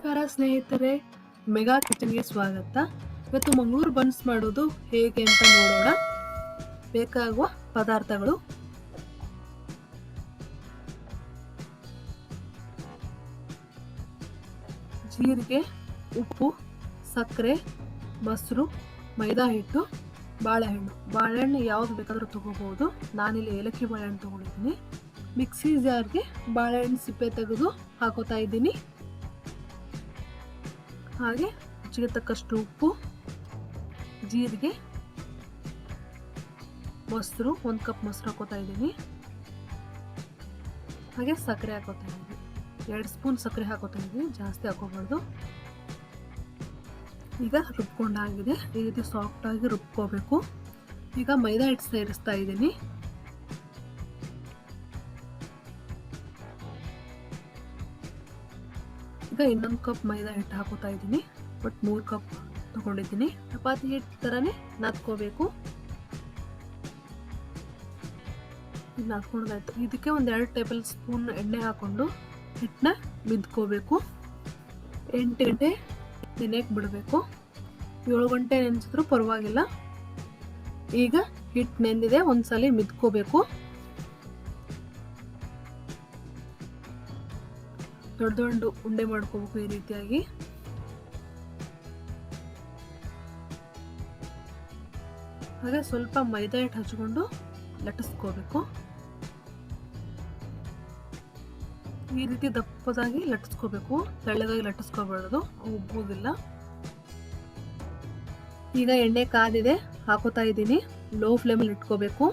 ನಮಸ್ಕಾರ ಸ್ನೇಹಿತರೆ, ಮೆಗಾ ಕಿಚನ್ಗೆ ಸ್ವಾಗತ. ಇವತ್ತು ಮಂಗಳೂರು ಬನ್ಸ್ ಮಾಡೋದು ಹೇಗೆ ಅಂತ ನೋಡೋಣ. ಬೇಕಾಗುವ ಪದಾರ್ಥಗಳು: ಜೀರಿಗೆ, ಉಪ್ಪು, ಸಕ್ಕರೆ, ಮೊಸರು, ಮೈದಾ ಹಿಟ್ಟು, ಬಾಳೆಹಣ್ಣು ಯಾವ್ದು ಬೇಕಾದರೂ ತಗೋಬಹುದು. ನಾನಿಲ್ಲಿ ಏಲಕ್ಕಿ ಬಾಳೆಹಣ್ಣು ತಗೊಂಡಿದ್ದೀನಿ. ಮಿಕ್ಸಿ ಜಾರ್ಗೆ ಬಾಳೆಹಣ್ಣು ಸಿಪ್ಪೆ ತೆಗೆದು ಹಾಕೋತಾ ಇದ್ದೀನಿ. ಹಾಗೆ ರುಚಿಗೆ ತಕ್ಕಷ್ಟು ಉಪ್ಪು, ಜೀರಿಗೆ, ಮೊಸರು, 1 ಕಪ್ ಮೊಸರು ಹಾಕೋತಾ ಇದ್ದೀನಿ. ಹಾಗೆ ಸಕ್ಕರೆ ಹಾಕೋತಾ ಇದ್ದೀನಿ. 2 ಸ್ಪೂನ್ ಸಕ್ಕರೆ ಹಾಕೋತಾ ಇದ್ದೀನಿ, ಜಾಸ್ತಿ ಹಾಕೋಬಾರ್ದು. ಈಗ ರುಬ್ಕೊಂಡಾಗಿದೆ. ಈ ರೀತಿ ಸಾಫ್ಟ್ ಆಗಿ ರುಬ್ಕೋಬೇಕು. ಈಗ ಮೈದಾ ಹಿಟ್ಟು ಸೇರಿಸ್ತಾ ಇದ್ದೀನಿ. ಈಗ 1 ಕಪ್ ಮೈದಾ ಹಿಟ್ಟು ಹಾಕೋತಾ ಇದ್ದೀನಿ. ಬಟ್ 3 ಕಪ್ ತಗೊಂಡಿದ್ದೀನಿ. ಚಪಾತಿ ಹಿಟ್ಟು ಥರನೇ ನಾದ್ಕೋಬೇಕು. ನಾದ್ಕೊಂಡಾಯ್ತು. ಇದಕ್ಕೆ 2 ಟೇಬಲ್ ಸ್ಪೂನ್ ಎಣ್ಣೆ ಹಾಕೊಂಡು ಹಿಟ್ಟನ್ನ ಮಿದ್ಕೋಬೇಕು. 8 ಗಂಟೆ ನೆನೆಯಕ್ಕೆ ಬಿಡಬೇಕು. 7 ಗಂಟೆ ನೆನೆಸಿದ್ರು ಪರವಾಗಿಲ್ಲ. ಈಗ ಹಿಟ್ಟು ನೆಂದಿದೆ, ಒಂದ್ಸಲಿ ಮಿದ್ಕೋಬೇಕು. ದೊಡ್ಡ ಉಂಡೆ ಮಾಡ್ಕೋಬೇಕು ಈ ರೀತಿಯಾಗಿ. ಹಾಗೆ ಸ್ವಲ್ಪ ಮೈದಾ ಹಿಟ್ಟು ಹಚ್ಕೊಂಡು ಲಟ್ಟಿಸ್ಕೋಬೇಕು. ಈ ರೀತಿ ದಪ್ಪದಾಗಿ ಲಟ್ಟಿಸ್ಕೋಬೇಕು, ತೆಳ್ಳಗಾಗಿ ಲಟ್ಟಿಸ್ಕೋಬಾರ್ದು, ಉಬ್ಬೋದಿಲ್ಲ. ಈಗ ಎಣ್ಣೆ ಕಾದಿದೆ, ಹಾಕೋತಾ ಇದ್ದೀನಿ. ಲೋ ಫ್ಲೇಮಲ್ಲಿ ಇಟ್ಕೋಬೇಕು.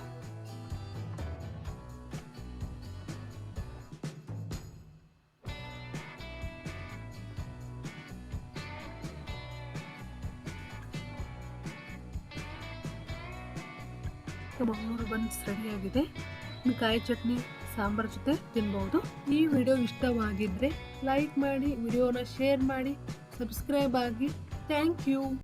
ಮಂಗಳೂರು ಬನ್ಸ್ ರೆಡಿಯಾಗಿದೆ. ಕಾಯಿ ಚಟ್ನಿ ಸಾಂಬಾರ್ ಜೊತೆ ತಿನ್ಬಹುದು. ಈ ವಿಡಿಯೋ ಇಷ್ಟವಾಗಿದ್ರೆ ಲೈಕ್ ಮಾಡಿ, ವಿಡಿಯೋನ ಶೇರ್ ಮಾಡಿ, ಸಬ್ಸ್ಕ್ರೈಬ್ ಆಗಿ. Thank you.